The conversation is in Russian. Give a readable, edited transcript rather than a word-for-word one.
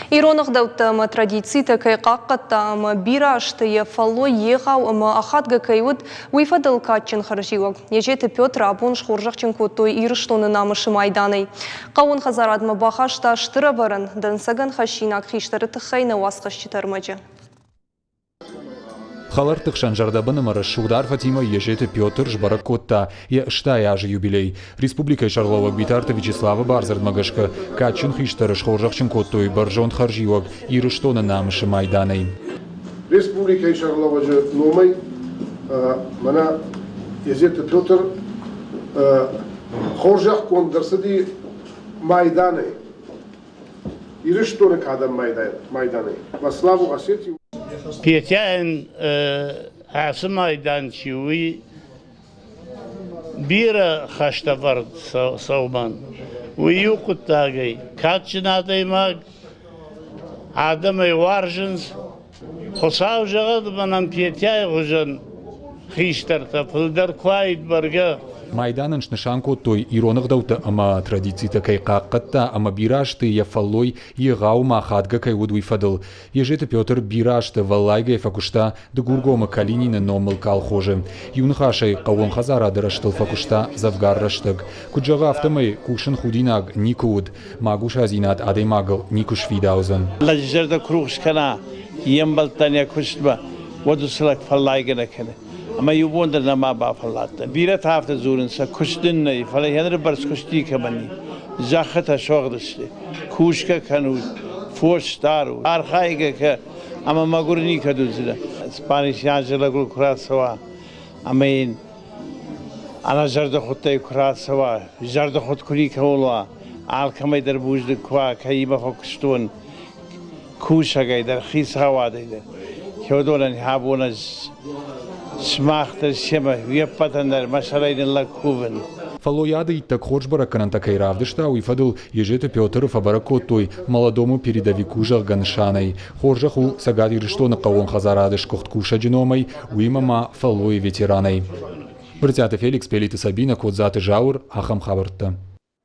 Иронық дауттам традицийта кайқаққаттам бирашты фалло егау ахатга кайвуд уйфадыл катчин харжиуаг. Ежеті Петр Абун шхуржақчин куттой ирыштоны намышы майданы. Қауын хазарадмы бахашта штыра барын, дансаган хашинак хиштары тықайны уасқаш читармаджы. Халартық шанжардабыны марыш удар Фатима ежеті Петр жбаракотта ештай ажы юбилей. Республика Шарлова битарты Вячеслава Барзардмагашка качын хиштары шхоржақчин коттой баржон харжиуаг ирыштоны намышы майданы. Республика Шарлова же номай мана ежеті Петр хоржақ кондырсыды майданы. Ирыштоны кадан майданы. Во славу Осетии. Петян Асым майдан чуи бира хаштавар сауман уюкутагай катчинадай маг адамай варжынс хосав жагад манам Петяй гужан хиштарта пылдар квайт барга Майданын шнышан коттой иронық дауты ама традицийта кайқаққатта ама бирашты яфаллой егау махатга кайвуд уйфадыл. Ежеті Петр бирашты валлайга яфакушта дгургома калинина номыл калхожы. Юнхашай қауын хазарады раштыл факушта завгар раштык. Куджага автомай кушын худинаг никуд. Магуш азинат адай магыл никуш видаузын. Лажжарда крухшкана ембалтаня куштба водусылак фаллайга накене. Ama yuvonda nama bafalatta. Biret hafta zorunsa kuşdinne falan yanır bars kuşti kabani. Zahata şogdıştı. Kuşka kanu forstaru. Arxayga ka ama magurni kaduzda. Spanish yanjala gul kurasava. Amein ana jarda xottay kurasava. Jarda xot kuli kawla. Alkamay dar bujdu kwa kayba fakustun. Kuşa gaydar khis hawadayda. Kyodolan habonaz Смахтер шема вепатандар машарайден лакувен. Фалояда и так ходжбара канантакай равдышта уйфадыл ежеті Петр фабаракоттой молодому передовику Жалганшаной. Хоржаху сагади рыштоны қауын хазарадыш кохткуша джиномай уимама фалой ветераной. Бртята Феликс Пелиты Сабина Кодзаты Жаур Ахам Хабарта.